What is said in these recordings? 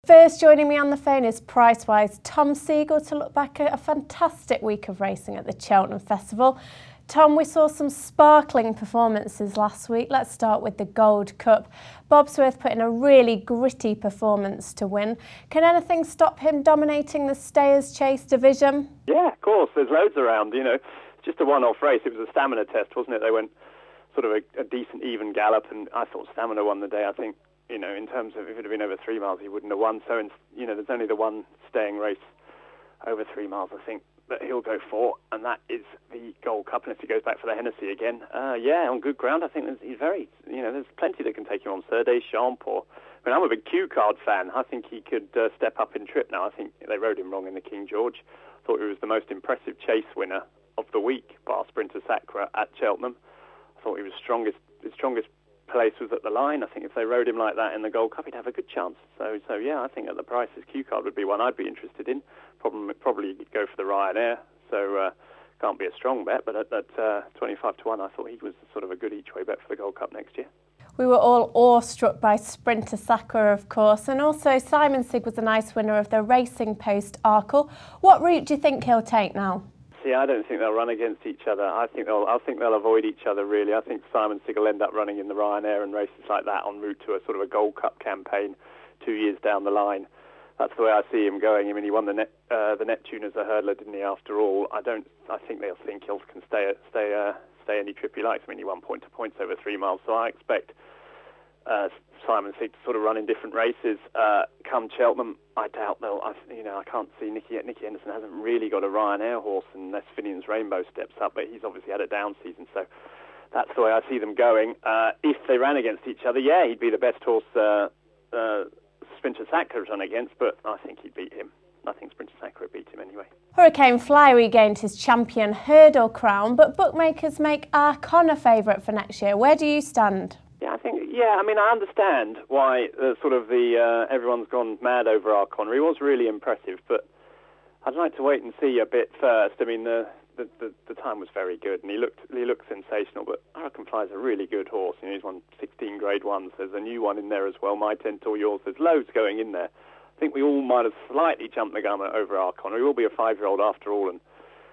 First joining me on the phone is Pricewise Tom Siegel to look back at a fantastic week of racing at the Cheltenham Festival. Tom, we saw some sparkling performances last week. Let's start with the Gold Cup. Bobsworth put in a really gritty performance to win. Can anything stop him dominating the Stayers Chase division? Yeah, of course. There's loads around, It's just a one-off race. It was a stamina test, wasn't it? They went sort of a decent even gallop, and I thought stamina won the day. I think, in terms of if it had been over 3 miles, he wouldn't have won. So, there's only the one staying race over 3 miles, I think, that he'll go for, and that is the Gold Cup. Unless he goes back for the Hennessy again, on good ground. I think he's very, there's plenty that can take him on. Sir Deschamps, I'm a big Q card fan. I think he could step up in trip now. I think they rode him wrong in the King George. Thought he was the most impressive chase winner of the week, bar Sprinter Sacra at Cheltenham. I thought he was strongest. His strongest place was at the line. I think if they rode him like that in the Gold Cup, he'd have a good chance. So yeah, I think at the prices, Q card would be one I'd be interested in. Probably go for the Ryanair. So can't be a strong bet, but at 25 to 1, I thought he was sort of a good each way bet for the Gold Cup next year. We were all awestruck by Sprinter Sacra, of course, and also Simon Sigg was a nice winner of the Racing Post Arkle. What route do you think he'll take now? See, I don't think they'll run against each other. I think they'll avoid each other, really. I think Simon Sigg will end up running in the Ryanair and races like that en route to a sort of a Gold Cup campaign 2 years down the line. That's the way I see him going. I mean, he won the Neptune as a hurdler, didn't he? After all, I think they'll think he can stay any trip he likes. I mean, he won point to points over 3 miles, so I expect Simon Sigg to sort of run in different races. Come Cheltenham, I doubt they'll. I can't see Nicky Henderson hasn't really got a Ryanair horse unless Finian's Rainbow steps up, but he's obviously had a down season, so that's the way I see them going. If they ran against each other, yeah, he'd be the best horse Sprinter Sacra run against, but I think he'd beat him. I think Sprinter Sacra beat him anyway. Hurricane Fly regained his champion hurdle crown, but bookmakers make Arcon a favourite for next year. Where do you stand? I understand why everyone's gone mad over Arcon. He was really impressive, but I'd like to wait and see a bit first. I mean, the time was very good, and he looked sensational. But Hurricane Fly's a really good horse. He's won 16 Grade 1s. There's a new one in there as well, My Tentor Yours. There's loads going in there. I think we all might have slightly jumped the gun over Arcon. He will be a 5-year-old after all, and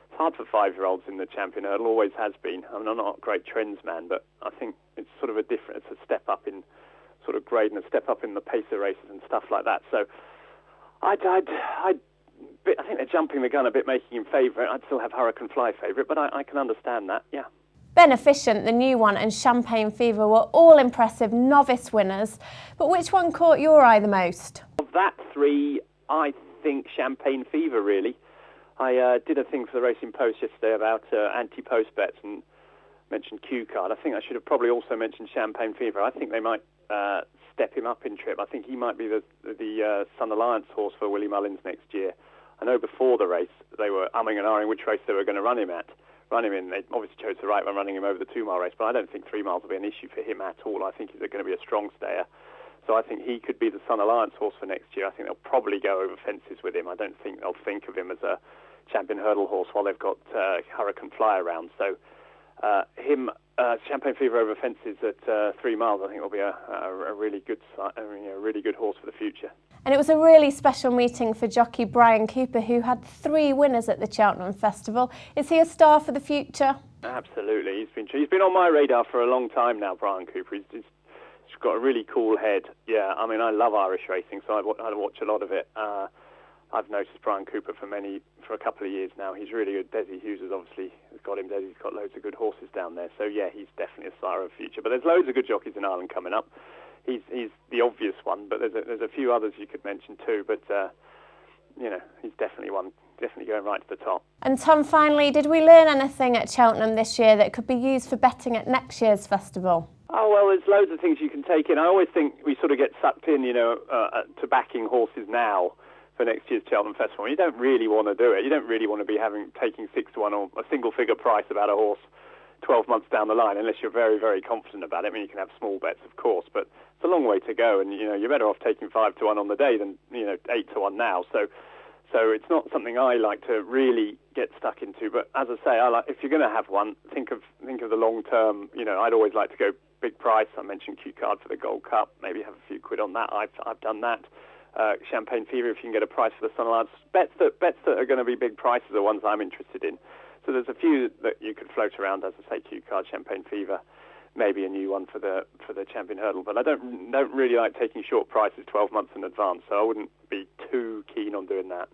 it's hard for 5-year-olds in the champion hurdle, always has been. I mean, I'm not a great trends man, but I think it's sort of it's a step up in sort of grade and a step up in the pacer races and stuff like that. So I think they're jumping the gun a bit, making him favourite. I'd still have Hurricane Fly favourite, but I can understand that, yeah. Beneficent, the new one, and Champagne Fever were all impressive novice winners, but which one caught your eye the most? Of that three, I think Champagne Fever, really. I did a thing for the Racing Post yesterday about anti-post bets and mentioned Q card. I think I should have probably also mentioned Champagne Fever. I think they might step him up in trip. I think he might be the Sun Alliance horse for Willie Mullins next year. I know before the race they were umming and ahhing which race they were going to run him in. They obviously chose the right one, running him over the 2 mile race, but I don't think 3 miles will be an issue for him at all. I think he's going to be a strong stayer. So I think he could be the Sun Alliance horse for next year. I think they'll probably go over fences with him. I don't think they'll think of him as a champion hurdle horse while they've got Hurricane Fly around. So Champagne Fever over fences at 3 miles, I think will be a really good horse for the future. And it was a really special meeting for jockey Brian Cooper, who had 3 winners at the Cheltenham Festival. Is he a star for the future? Absolutely. He's been on my radar for a long time now, Brian Cooper. He's got a really cool head. Yeah, I mean, I love Irish racing, so I watch a lot of it. I've noticed Brian Cooper for a couple of years now. He's really good. Desi Hughes has obviously got him. Desi's got loads of good horses down there. So yeah, he's definitely a star of the future. But there's loads of good jockeys in Ireland coming up. He's the obvious one, but there's a few others you could mention too. But he's definitely going right to the top. And Tom, finally, did we learn anything at Cheltenham this year that could be used for betting at next year's festival? Oh, well, there's loads of things you can take in. I always think we sort of get sucked in, to backing horses now for next year's Cheltenham Festival. You don't really want to do it. You don't really want to be taking 6 to 1 or a single figure price about a horse 12 months down the line, unless you're very, very confident about it. I mean, you can have small bets, of course, but it's a long way to go, and you're better off taking 5 to 1 on the day than 8 to 1 now. So it's not something I like to really get stuck into. But as I say, if you're going to have one, think of the long term. I'd always like to go big price. I mentioned Q card for the Gold Cup. Maybe have a few quid on that. I've done that. Champagne Fever, if you can get a price for the Sun Alliance. Bets that are going to be big prices are ones I'm interested in. So there's a few that you could float around, as I say, Q Card, Champagne Fever, maybe a new one for the Champion Hurdle. But I don't really like taking short prices 12 months in advance, so I wouldn't be too keen on doing that.